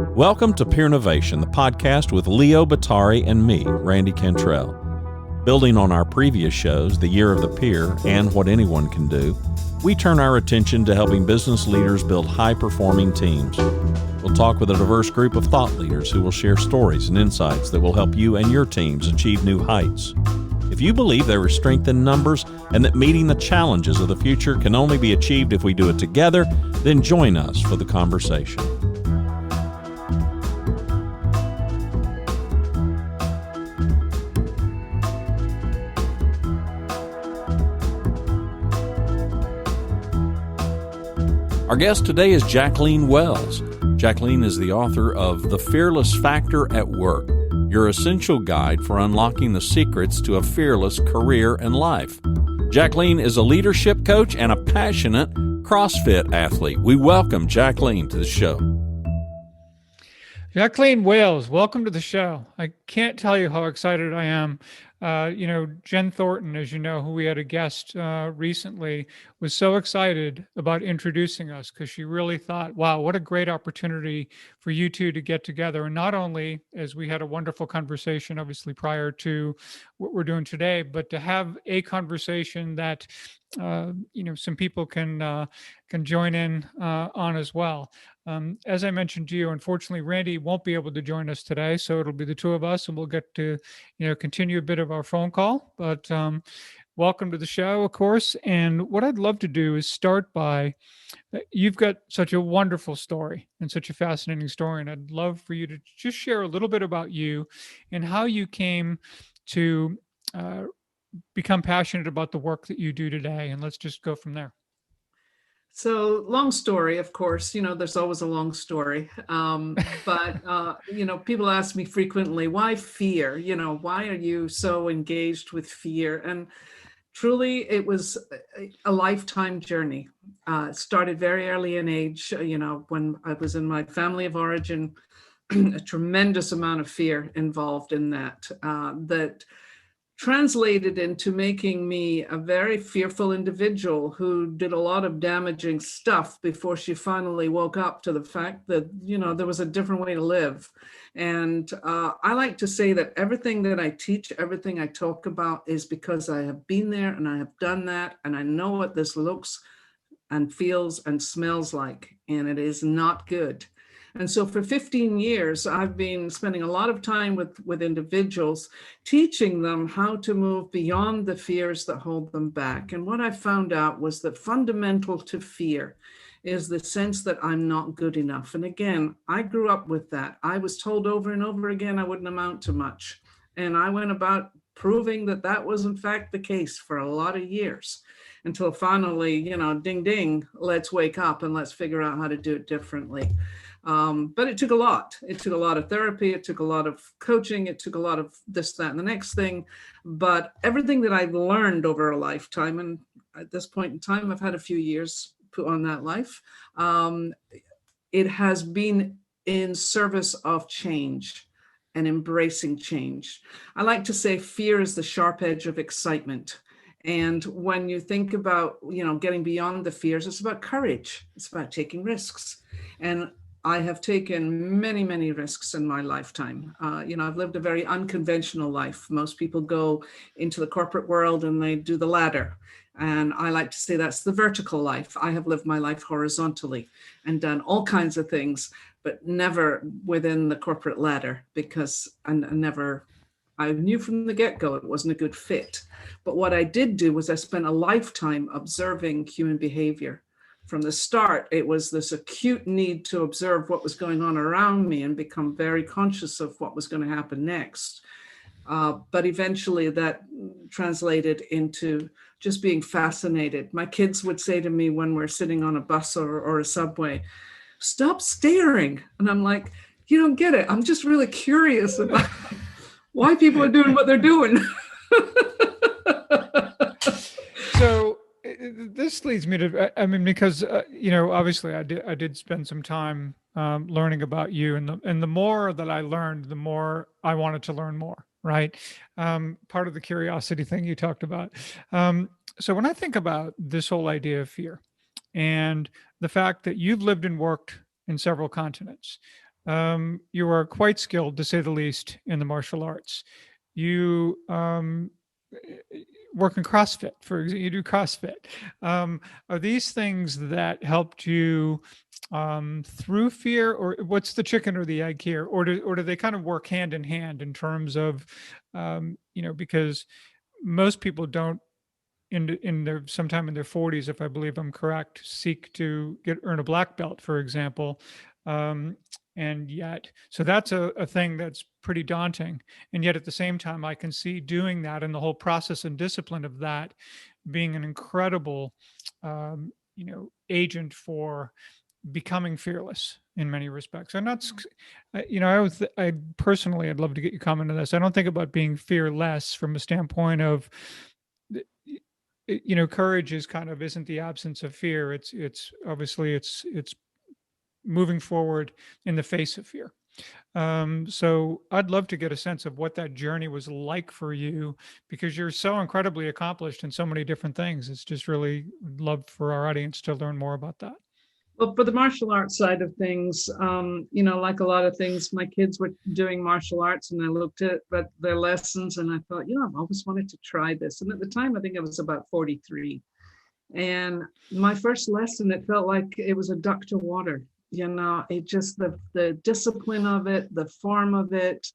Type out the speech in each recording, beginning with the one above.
Welcome to Peer Innovation, the podcast with Leo Batari and me, Randy Cantrell. Building on our previous shows, The Year of the Peer and What Anyone Can Do, we turn our attention to helping business leaders build high-performing teams. We'll talk with a diverse group of thought leaders who will share stories and insights that will help you and your teams achieve new heights. If you believe there is strength in numbers and that meeting the challenges of the future can only be achieved if we do it together, then join us for the conversation. Our guest today is Jacqueline Wells. Jacqueline is the author of The Fearless Factor at Work, your essential guide for unlocking the secrets to a fearless career and life. Jacqueline is a leadership coach and a passionate CrossFit athlete. We welcome Jacqueline to the show. Jacqueline Wells, welcome to the show. I can't tell you how excited I am. Jen Thornton, as you know, who we had a guest recently, was so excited about introducing us because she really thought, wow, what a great opportunity for you two to get together. And not only, as we had a wonderful conversation, obviously prior to what we're doing today, but to have a conversation that some people can join in on as well. As I mentioned to you, unfortunately, Randy won't be able to join us today, so it'll be the two of us, and we'll get to, continue a bit of our phone call. But welcome to the show, of course. And what I'd love to do is start by, you've got such a wonderful story and such a fascinating story, and I'd love for you to just share a little bit about you and how you came to become passionate about the work that you do today. And let's just go from there. So long story, of course, there's always a long story. But people ask me frequently, why fear? Why are you so engaged with fear? And truly, it was a lifetime journey. It started very early in age, when I was in my family of origin, a tremendous amount of fear involved in that, that translated into making me a very fearful individual who did a lot of damaging stuff before she finally woke up to the fact that, there was a different way to live. And I like to say that everything that I teach, everything I talk about is because I have been there and I have done that. And I know what this looks and feels and smells like, and it is not good. And so for 15 years, I've been spending a lot of time with individuals, teaching them how to move beyond the fears that hold them back. And what I found out was that fundamental to fear is the sense that I'm not good enough. And again, I grew up with that. I was told over and over again I wouldn't amount to much. And I went about proving that that was in fact the case for a lot of years, until finally, ding, ding, let's wake up and let's figure out how to do it differently. But it took a lot. It took a lot of therapy. It took a lot of coaching. It took a lot of this, that, and the next thing. But everything that I've learned over a lifetime, and at this point in time, I've had a few years put on that life. It has been in service of change and embracing change. I like to say fear is the sharp edge of excitement. And when you think about, getting beyond the fears, it's about courage. It's about taking risks. And I have taken many, many risks in my lifetime. I've lived a very unconventional life. Most people go into the corporate world and they do the ladder. And I like to say that's the vertical life. I have lived my life horizontally and done all kinds of things, but never within the corporate ladder, because I knew from the get-go it wasn't a good fit. But what I did do was I spent a lifetime observing human behavior. From the start, it was this acute need to observe what was going on around me and become very conscious of what was going to happen next. But eventually that translated into just being fascinated. My kids would say to me when we're sitting on a bus or a subway, stop staring. And I'm like, you don't get it. I'm just really curious about why people are doing what they're doing. So this leads me to, because, obviously I did spend some time learning about you, and the more that I learned, the more I wanted to learn more, right? Part of the curiosity thing you talked about. So when I think about this whole idea of fear and the fact that you've lived and worked in several continents, You are quite skilled, to say the least, in the martial arts. You work in CrossFit, for example. You do CrossFit. Are these things that helped you through fear, or what's the chicken or the egg here, or do they kind of work hand in hand in terms of, because most people don't in their sometime in their 40s, if I believe I'm correct, seek to earn a black belt, for example. Um, and yet, so that's a thing that's pretty daunting. And yet at the same time, I can see doing that and the whole process and discipline of that being an incredible, agent for becoming fearless in many respects. And that's, I personally, I'd love to get your comment on this. I don't think about being fearless from a standpoint of, courage is kind of isn't the absence of fear. It's obviously it's moving forward in the face of fear. So I'd love to get a sense of what that journey was like for you, because you're so incredibly accomplished in so many different things. It's just really love for our audience to learn more about that. Well, for the martial arts side of things, like a lot of things, my kids were doing martial arts and I looked at their lessons and I thought, I've always wanted to try this. And at the time, I think I was about 43. And my first lesson, it felt like it was a duck to water. It just, the discipline of it, the form of it,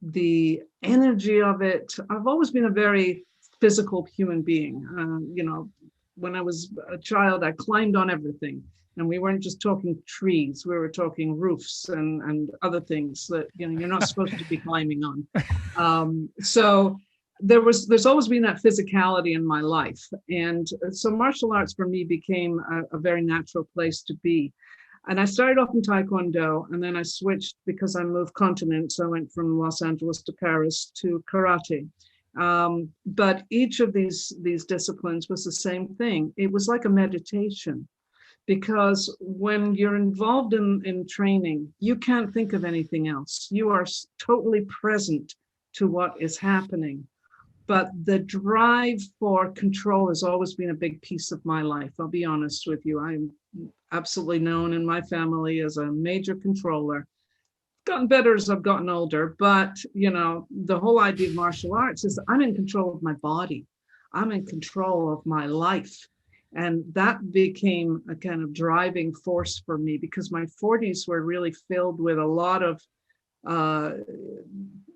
the energy of it. I've always been a very physical human being. When I was a child, I climbed on everything. And we weren't just talking trees, we were talking roofs and other things that, you're not supposed to be climbing on. So there's always been that physicality in my life. And so martial arts for me became a very natural place to be. And I started off in Taekwondo, and then I switched because I moved continents. I went from Los Angeles to Paris to karate. But each of these disciplines was the same thing. It was like a meditation. Because when you're involved in training, you can't think of anything else. You are totally present to what is happening. But the drive for control has always been a big piece of my life. I'll be honest with you. I'm absolutely known in my family as a major controller. Gotten better as I've gotten older, but the whole idea of martial arts is I'm in control of my body. I'm in control of my life. And that became a kind of driving force for me because my 40s were really filled with a lot of, as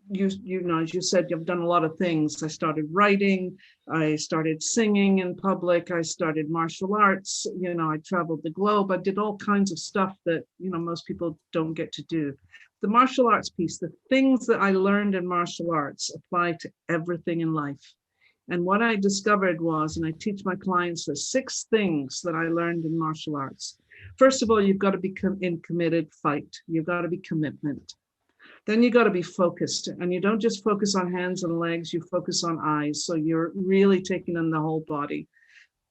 you said, you've done a lot of things. I started writing, I started singing in public, I started martial arts, I traveled the globe, I did all kinds of stuff that, most people don't get to do. The martial arts piece, the things that I learned in martial arts apply to everything in life. And what I discovered was, and I teach my clients, there's 6 things that I learned in martial arts. First of all, you've got to be in committed fight. You've got to be commitment. Then you got to be focused. And you don't just focus on hands and legs, you focus on eyes. So you're really taking in the whole body.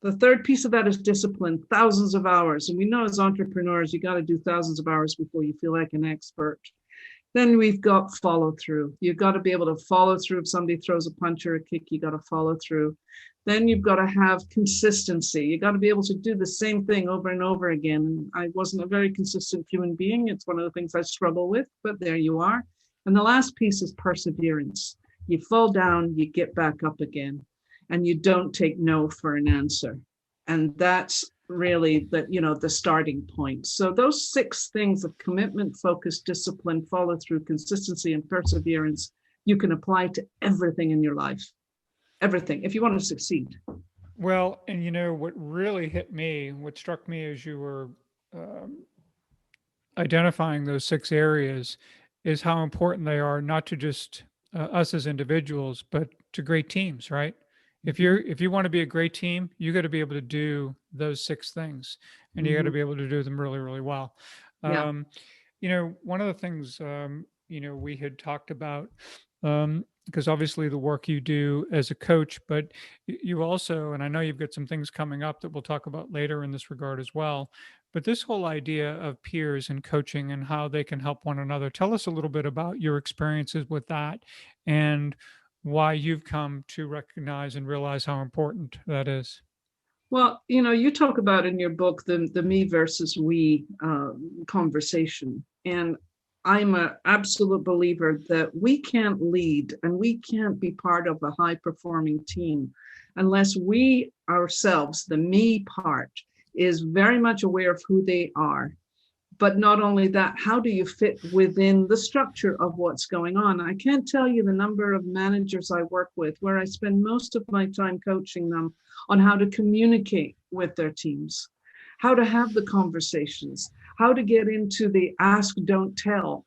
The third piece of that is discipline, thousands of hours. And we know as entrepreneurs, you got to do thousands of hours before you feel like an expert. Then we've got follow through. You've got to be able to follow through. If somebody throws a punch or a kick, you got to follow through. Then you've got to have consistency. You got to be able to do the same thing over and over again. I wasn't a very consistent human being. It's one of the things I struggle with, but there you are. And the last piece is perseverance. You fall down, you get back up again, and you don't take no for an answer. And that's really the starting point. So those 6 things of commitment, focus, discipline, follow through, consistency, and perseverance, you can apply to everything in your life. Everything, if you want to succeed. Well, and what really hit me, what struck me as you were identifying those 6 areas is how important they are, not to just us as individuals, but to great teams, right? If you want to be a great team, you got to be able to do those 6 things, and you got to be able to do them really, really well. Yeah. One of the things we had talked about, because obviously the work you do as a coach, but you also, and I know you've got some things coming up that we'll talk about later in this regard as well. But this whole idea of peers and coaching and how they can help one another. Tell us a little bit about your experiences with that and why you've come to recognize and realize how important that is. Well, you talk about in your book the me versus we conversation. And I'm an absolute believer that we can't lead and we can't be part of a high performing team unless we ourselves, the me part, is very much aware of who they are. But not only that, how do you fit within the structure of what's going on? I can't tell you the number of managers I work with where I spend most of my time coaching them on how to communicate with their teams, how to have the conversations, how to get into the ask, don't tell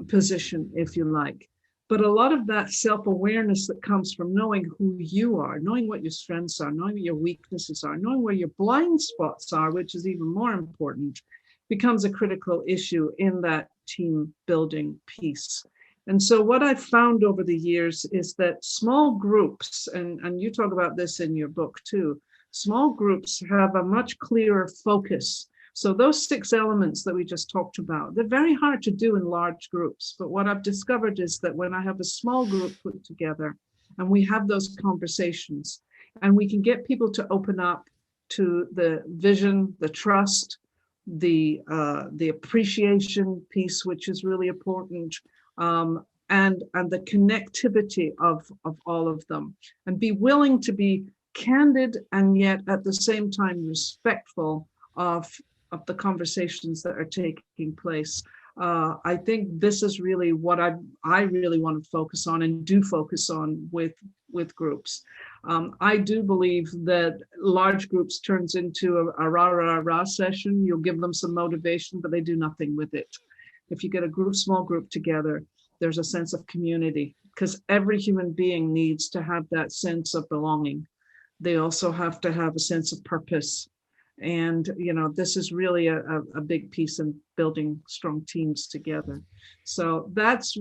position, if you like. But a lot of that self-awareness that comes from knowing who you are, knowing what your strengths are, knowing what your weaknesses are, knowing where your blind spots are, which is even more important, becomes a critical issue in that team building piece. And so what I've found over the years is that small groups, and you talk about this in your book too, small groups have a much clearer focus. So those 6 elements that we just talked about, they're very hard to do in large groups. But what I've discovered is that when I have a small group put together and we have those conversations and we can get people to open up to the vision, the trust, the appreciation piece, which is really important, and the connectivity of all of them, and be willing to be candid and yet at the same time respectful of the conversations that are taking place. I think this is really what I really want to focus on and do focus on with groups. I do believe that large groups turns into a rah session. You'll give them some motivation, but they do nothing with it. If you get a small group together, there's a sense of community, because every human being needs to have that sense of belonging. They also have to have a sense of purpose. And, this is really a big piece in building strong teams together. So that's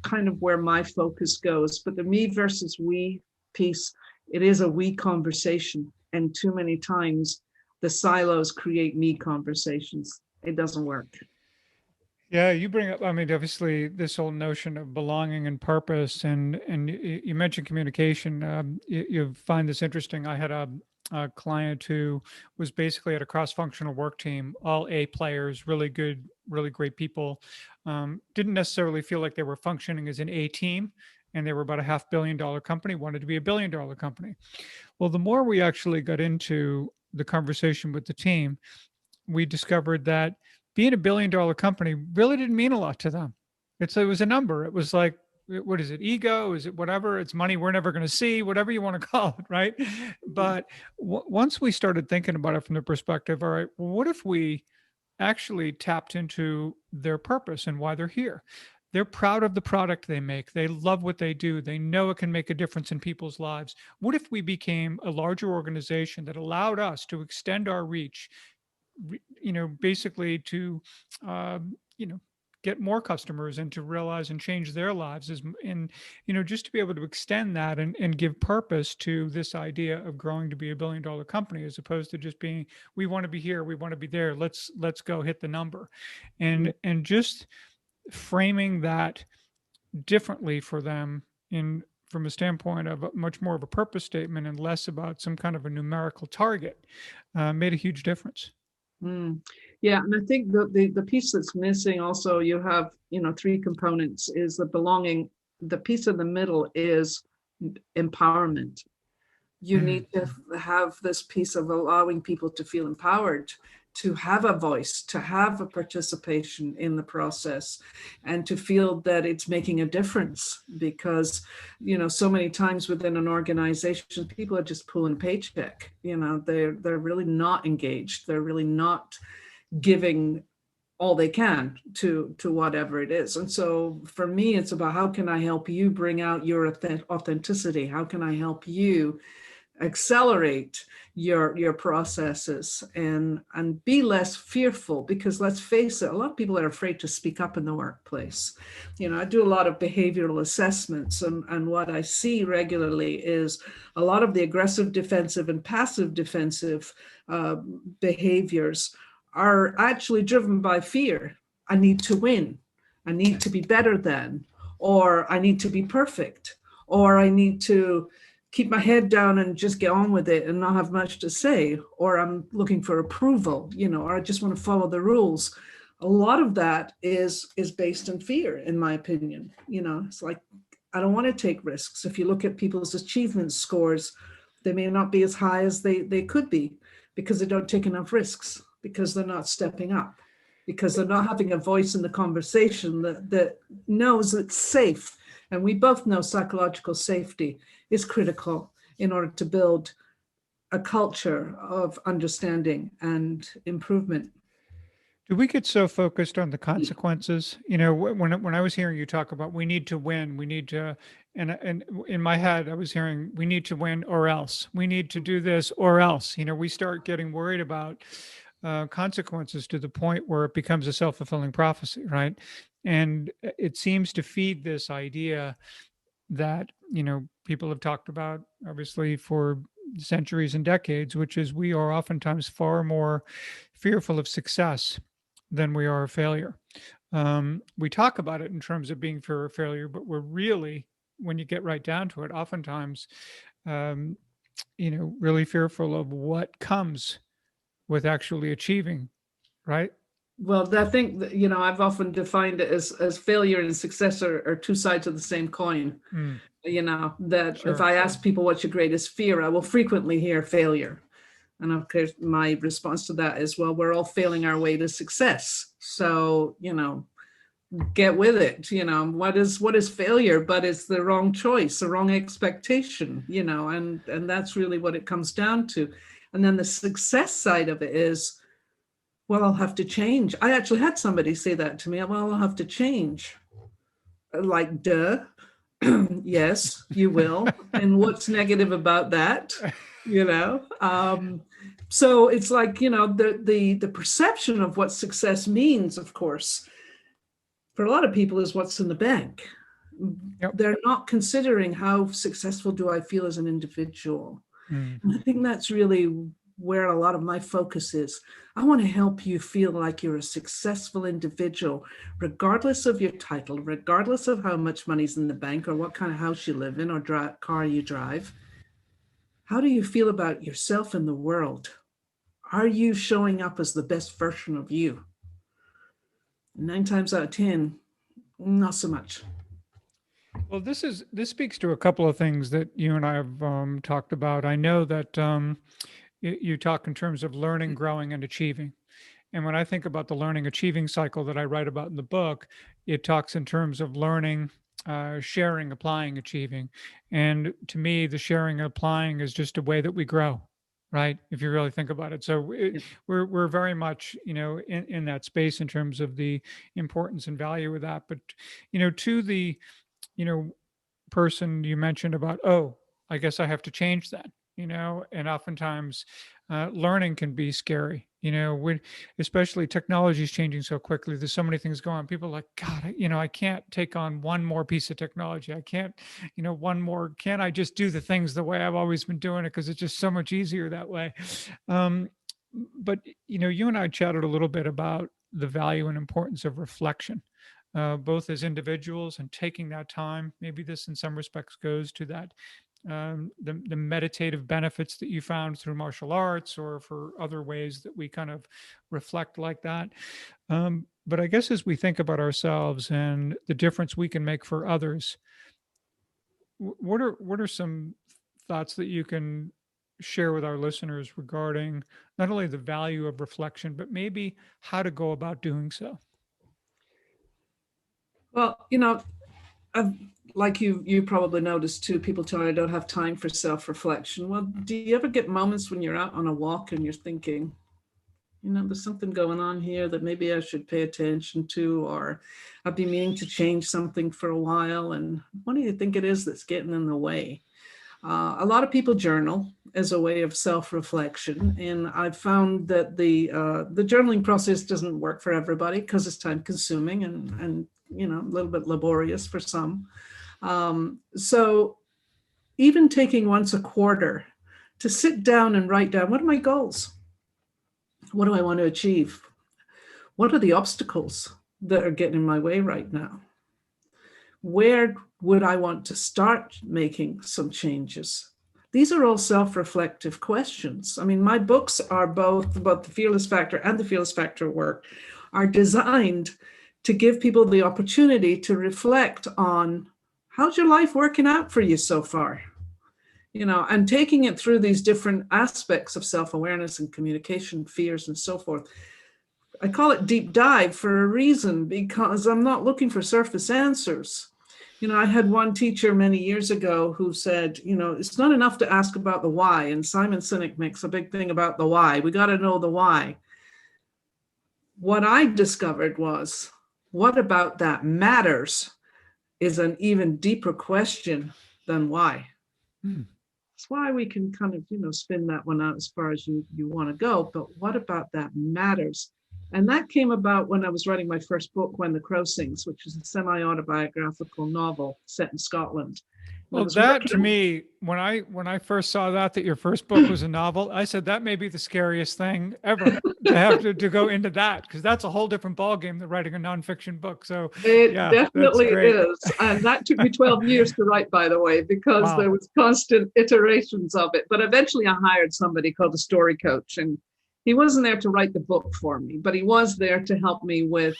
kind of where my focus goes. But the me versus we piece, it is a we conversation. And too many times the silos create me conversations. It doesn't work. Yeah, you bring up, obviously, this whole notion of belonging and purpose, and you mentioned communication. You find this interesting. I had a client who was basically at a cross-functional work team, all A players, really good, really great people. Didn't necessarily feel like they were functioning as an A team, and they were about a $500 million company, wanted to be $1 billion company. Well, the more we actually got into the conversation with the team, we discovered that being $1 billion company really didn't mean a lot to them. It was a number. It was like, what is it? Ego? Is it whatever? It's money we're never going to see, whatever you want to call it, right? But once we started thinking about it from the perspective, all right, well, what if we actually tapped into their purpose and why they're here? They're proud of the product they make. They love what they do. They know it can make a difference in people's lives. What if we became a larger organization that allowed us to extend our reach, basically to, get more customers and to realize and change their lives, just to be able to extend that and give purpose to this idea of growing to be $1 billion company, as opposed to just being, we want to be here, we want to be there, let's go hit the number, and just framing that differently for them from a standpoint of much more of a purpose statement and less about some kind of a numerical target, made a huge difference. Yeah, and I think the piece that's missing also, you have 3 components, is the belonging. The piece in the middle is empowerment. You need to have this piece of allowing people to feel empowered, to have a voice, to have a participation in the process, and to feel that it's making a difference. Because, so many times within an organization, people are just pulling a paycheck. They're really not engaged. They're really not giving all they can to whatever it is. And so for me, it's about, how can I help you bring out your authenticity? How can I help you accelerate your processes and be less fearful? Because let's face it, a lot of people are afraid to speak up in the workplace. I do a lot of behavioral assessments, and what I see regularly is a lot of the aggressive defensive and passive defensive behaviors are actually driven by fear. I need to win. I need to be better than, or I need to be perfect, or I need to keep my head down and just get on with it and not have much to say, or I'm looking for approval, or I just want to follow the rules. a lot of that is based in fear, in my opinion. It's like, I don't want to take risks. If you look at people's achievement scores, they may not be as high as they could be because they don't take enough risks, because they're not stepping up, because they're not having a voice in the conversation that knows it's safe. And we both know psychological safety is critical in order to build a culture of understanding and improvement. Do we get so focused on the consequences? When I was hearing you talk about we need to win, we need to, and in my head I was hearing we need to win or else, we need to do this or else. We start getting worried about consequences to the point where it becomes a self-fulfilling prophecy, right? And it seems to feed this idea that people have talked about obviously for centuries and decades, which is we are oftentimes far more fearful of success than we are of failure. We talk about it in terms of being fear of failure, but we're really, when you get right down to it, oftentimes, really fearful of what comes with actually achieving, right? Well, I think that, I've often defined it as failure and success are two sides of the same coin. That Sure. if I ask people what's your greatest fear, I will frequently hear failure. And of course, my response to that is, well, we're all failing our way to success. So, get with it. What is failure? But it's the wrong choice, the wrong expectation, and that's really what it comes down to. And then the success side of it is, well, I'll have to change. I actually had somebody say that to me. Well, I'll have to change. Like, duh. Yes, you will. And what's negative about that? So it's like, the perception of what success means, of course, for a lot of people is what's in the bank. Yep. They're not considering how successful do I feel as an individual. And I think that's really where a lot of my focus is. I want to help you feel like you're a successful individual, regardless of your title, regardless of how much money's in the bank or what kind of house you live in or car you drive. How do you feel about yourself in the world? Are you showing up as the best version of you? 9 times out of 10, not so much. Well, this speaks to a couple of things that you and I have talked about. I know that you talk in terms of learning, growing, and achieving. And when I think about the learning achieving cycle that I write about in the book, it talks in terms of learning, sharing, applying, achieving. And to me, the sharing and applying is just a way that we grow, right? If you really think about it. So we're very much, in that space in terms of the importance and value of that. But, to the, person you mentioned about, oh, I guess I have to change that, and oftentimes learning can be scary, when especially technology is changing so quickly. There's so many things going on. People are like, God, I can't take on one more piece of technology. I can't, can't I just do the things the way I've always been doing it? Because it's just so much easier that way. But, you and I chatted a little bit about the value and importance of reflection. Both as individuals and taking that time. Maybe this in some respects goes to that the meditative benefits that you found through martial arts or for other ways that we kind of reflect like that. But I guess as we think about ourselves and the difference we can make for others, what are some thoughts that you can share with our listeners regarding not only the value of reflection, but maybe how to go about doing so? Well, like you probably noticed too, people tell me I don't have time for self-reflection. Well, do you ever get moments when you're out on a walk and you're thinking, there's something going on here that maybe I should pay attention to, or I've been meaning to change something for a while, and what do you think it is that's getting in the way? A lot of people journal as a way of self-reflection, and I've found that the journaling process doesn't work for everybody because it's time-consuming and a little bit laborious for some. So even taking once a quarter to sit down and write down, what are my goals? What do I want to achieve? What are the obstacles that are getting in my way right now? Where would I want to start making some changes? These are all self-reflective questions. I mean, my books are both the Fearless Factor and the Fearless Factor work are designed to give people the opportunity to reflect on how's your life working out for you so far, and taking it through these different aspects of self-awareness and communication, fears, and so forth. I call it deep dive for a reason, because I'm not looking for surface answers. I had one teacher many years ago who said, it's not enough to ask about the why. And Simon Sinek makes a big thing about the why. We got to know the why. What I discovered was, what about that matters is an even deeper question than why. That's why we can kind of, spin that one out as far as you want to go. But what about that matters? And that came about when I was writing my first book, When the Crow Sings, which is a semi-autobiographical novel set in Scotland. Well, that to me, when I first saw that your first book was a novel, I said that may be the scariest thing ever to have to go into that, because that's a whole different ballgame than writing a nonfiction book. So it definitely is. And that took me 12 years to write, by the way, because there was constant iterations of it. But eventually I hired somebody called a story coach, and he wasn't there to write the book for me, but he was there to help me with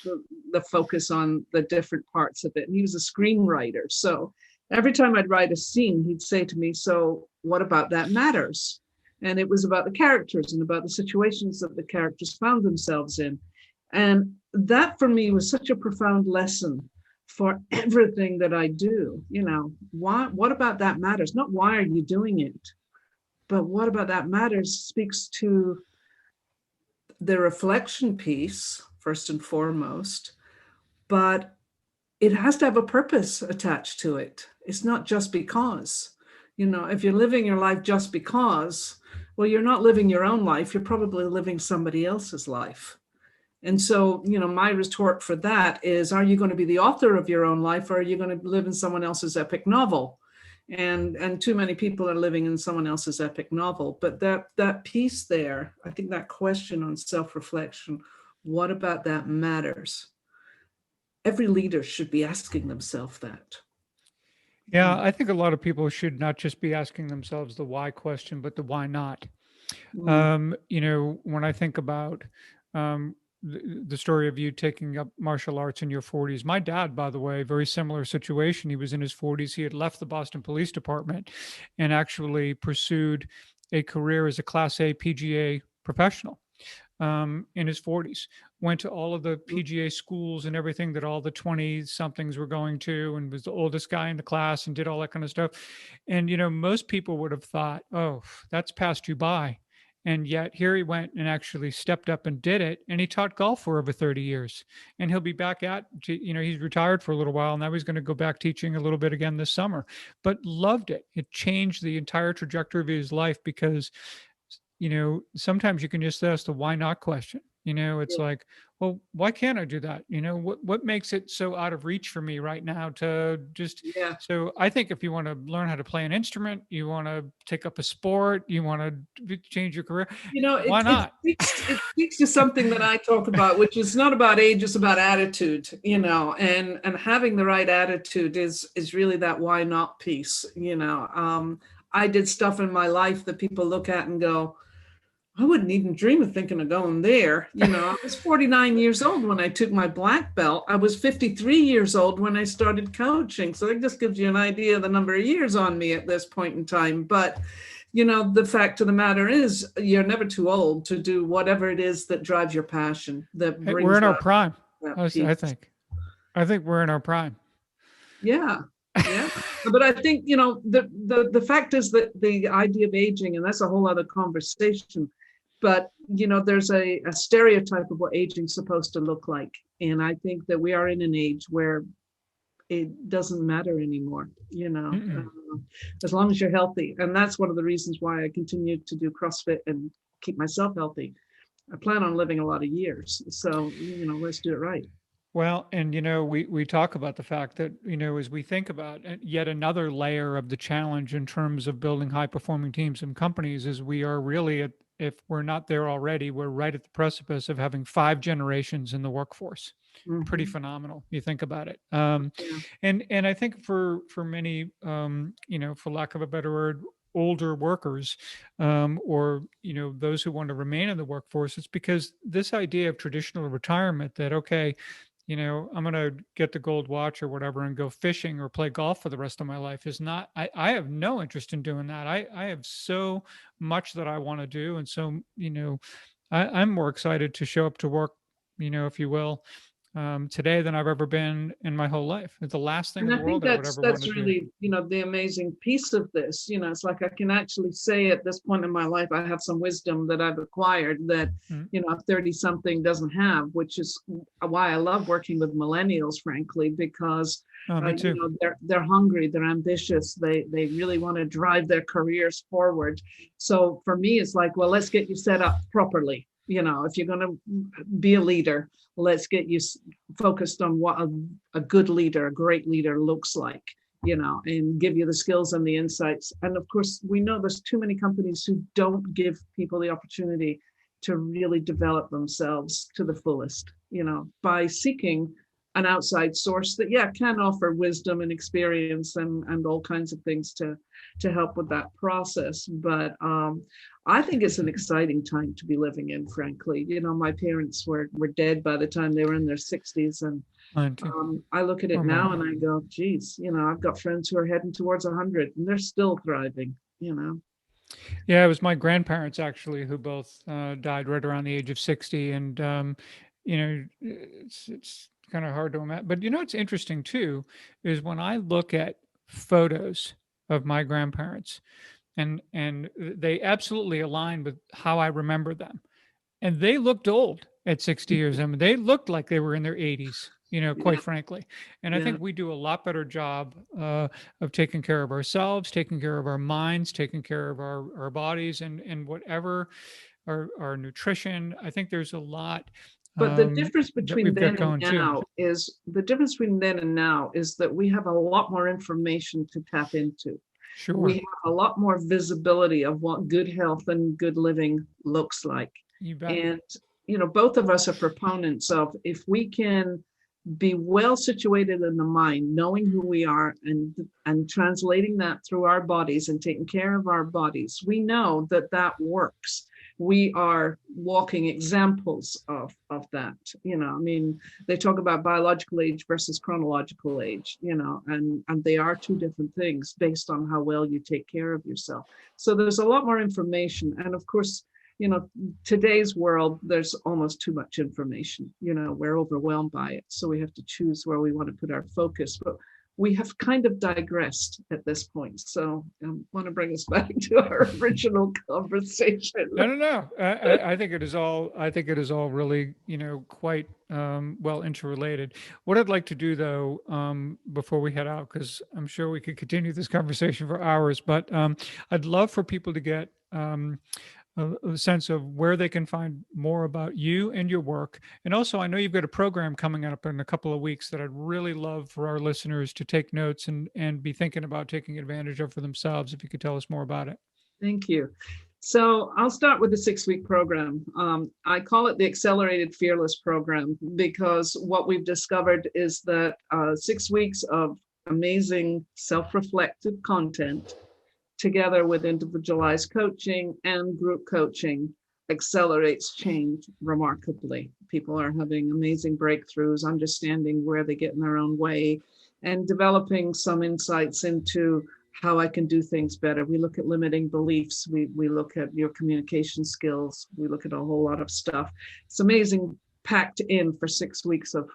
the focus on the different parts of it. And he was a screenwriter. So every time I'd write a scene, he'd say to me, so what about that matters? And it was about the characters and about the situations that the characters found themselves in. And that for me was such a profound lesson for everything that I do. What about that matters? Not why are you doing it, but what about that matters speaks to the reflection piece, first and foremost, but it has to have a purpose attached to it. It's not just because, if you're living your life just because, well, you're not living your own life, you're probably living somebody else's life. And so, my retort for that is, are you going to be the author of your own life, or are you going to live in someone else's epic novel? And too many people are living in someone else's epic novel. But that piece there, I think that question on self-reflection, what about that matters? Every leader should be asking themselves that. Yeah, I think a lot of people should not just be asking themselves the why question, but the why not. When I think about the story of you taking up martial arts in your 40s, my dad, by the way, very similar situation. He was in his 40s. He had left the Boston Police Department and actually pursued a career as a Class A PGA professional. In his 40s, went to all of the PGA schools and everything that all the 20 somethings were going to, and was the oldest guy in the class and did all that kind of stuff. And, most people would have thought, oh, that's passed you by. And yet here he went and actually stepped up and did it. And he taught golf for over 30 years. And he'll be back he's retired for a little while. And now he's going to go back teaching a little bit again this summer, but loved it. It changed the entire trajectory of his life, because sometimes you can just ask the why not question. It's like, well, why can't I do that? What makes it so out of reach for me right now to just, so I think if you want to learn how to play an instrument, you want to take up a sport, you want to change your career, why not? It speaks to something that I talk about, which is not about age, it's about attitude, and having the right attitude is really that why not piece. I did stuff in my life that people look at and go, I wouldn't even dream of thinking of going there. I was 49 years old when I took my black belt. I was 53 years old when I started coaching. So that just gives you an idea of the number of years on me at this point in time. But, the fact of the matter is, you're never too old to do whatever it is that drives your passion. We're in our prime, I think. I think we're in our prime. Yeah. Yeah. But I think, the fact is that the idea of aging, and that's a whole other conversation, but, there's a stereotype of what aging is supposed to look like. And I think that we are in an age where it doesn't matter anymore, as long as you're healthy. And that's one of the reasons why I continue to do CrossFit and keep myself healthy. I plan on living a lot of years. So, let's do it right. Well, and, we talk about the fact that, as we think about yet another layer of the challenge in terms of building high performing teams and companies, is we are really, if we're not there already, we're right at the precipice of having 5 generations in the workforce. Mm-hmm. Pretty phenomenal. You think about it. And I think for many, for lack of a better word, older workers, or, those who want to remain in the workforce. It's because this idea of traditional retirement that, okay, I'm going to get the gold watch or whatever and go fishing or play golf for the rest of my life is not, I have no interest in doing that. I have so much that I want to do. And so, I'm more excited to show up to work, if you will, today than I've ever been in my whole life. It's the last thing And in I the think world I would ever want that's to do. really, the amazing piece of this. It's like I can actually say at this point in my life, I have some wisdom that I've acquired that, Mm. a 30 something doesn't have, which is why I love working with millennials, frankly, because Oh, me too. they're hungry, they're ambitious, they really want to drive their careers forward. So for me, it's like, well, let's get you set up properly. If you're going to be a leader, let's get you focused on what a good leader, a great leader looks like, and give you the skills and the insights. And of course, we know there's too many companies who don't give people the opportunity to really develop themselves to the fullest, by seeking an outside source that, can offer wisdom and experience and all kinds of things to help with that process. But I think it's an exciting time to be living in, frankly. My parents were dead by the time they were in their 60s. And Mine too. I look at it Oh, now man. and I go, geez, I've got friends who are heading towards 100 and they're still thriving. Yeah, it was my grandparents actually who both died right around the age of 60. And, it's kind of hard to imagine. But, what's interesting too is when I look at photos of my grandparents, and they absolutely align with how I remember them. And they looked old at 60 years. I mean, they looked like they were in their 80s, Yeah, quite frankly. And I yeah. think we do a lot better job of taking care of ourselves, taking care of our minds, taking care of our bodies, and whatever our nutrition. I think there's a lot But the difference that between we've got then and going too. now is that we have a lot more information to tap into. We Sure. have a lot more visibility of what good health and good living looks like. You bet. And, both of us are proponents of, if we can be well situated in the mind, knowing who we are and translating that through our bodies and taking care of our bodies, we know that works. We are walking examples of that. I mean, they talk about biological age versus chronological age, and they are two different things based on how well you take care of yourself. So there's a lot more information. And of course, today's world, there's almost too much information. We're overwhelmed by it. So we have to choose where we want to put our focus. But we have kind of digressed at this point. So I want to bring us back to our original conversation. No. I think it is all. I think it is all really, quite well interrelated. What I'd like to do, though, before we head out, because I'm sure we could continue this conversation for hours, but I'd love for people to get a sense of where they can find more about you and your work. And also, I know you've got a program coming up in a couple of weeks that I'd really love for our listeners to take notes and be thinking about taking advantage of for themselves. If you could tell us more about it. Thank you. So I'll start with the 6-week program. I call it the Accelerated Fearless Program because what we've discovered is that 6 weeks of amazing self-reflective content together with individualized coaching and group coaching accelerates change remarkably. People are having amazing breakthroughs, understanding where they get in their own way, and developing some insights into how I can do things better. We look at limiting beliefs. We look at your communication skills. We look at a whole lot of stuff. It's amazing, packed in for 6 weeks of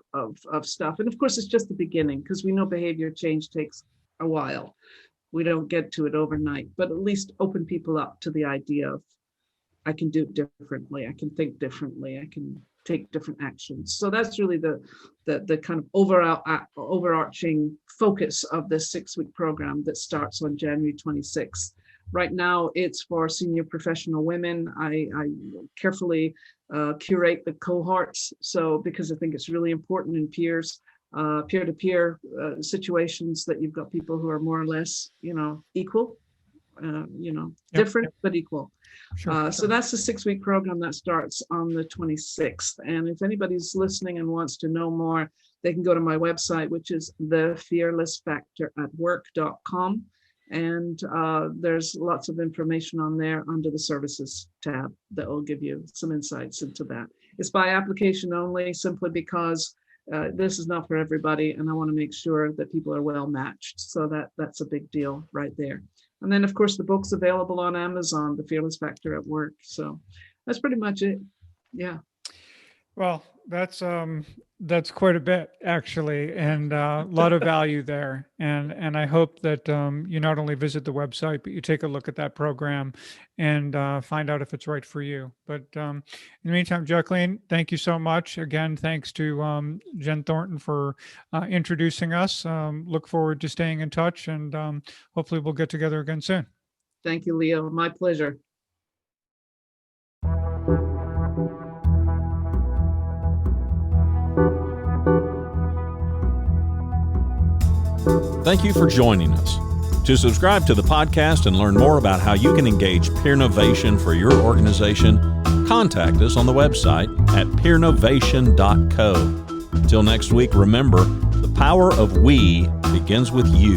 stuff. And of course, it's just the beginning because we know behavior change takes a while. We don't get to it overnight, but at least open people up to the idea of, I can do it differently. I can think differently. I can take different actions. So that's really the kind of overarching focus of this 6-week program that starts on January 26th. Right now, it's for senior professional women. I carefully curate the cohorts. So because I think it's really important in peer-to-peer situations that you've got people who are more or less, equal, different, but equal. Sure. So that's the 6-week program that starts on the 26th. And if anybody's listening and wants to know more, they can go to my website, which is thefearlessfactoratwork.com. And there's lots of information on there under the services tab that will give you some insights into that. It's by application only, simply because this is not for everybody, and I want to make sure that people are well matched. So that's a big deal right there. And then, of course, the book's available on Amazon, The Fearless Factor at Work. So that's pretty much it. Yeah. Well, that's quite a bit, actually, and a lot of value there. And I hope that you not only visit the website, but you take a look at that program and find out if it's right for you. But in the meantime, Jacqueline, thank you so much. Again, thanks to Jen Thornton for introducing us. Look forward to staying in touch, and hopefully we'll get together again soon. Thank you, Leo. My pleasure. Thank you for joining us. To subscribe to the podcast and learn more about how you can engage Peernovation for your organization, contact us on the website at peernovation.co. Until next week, remember, the power of we begins with you.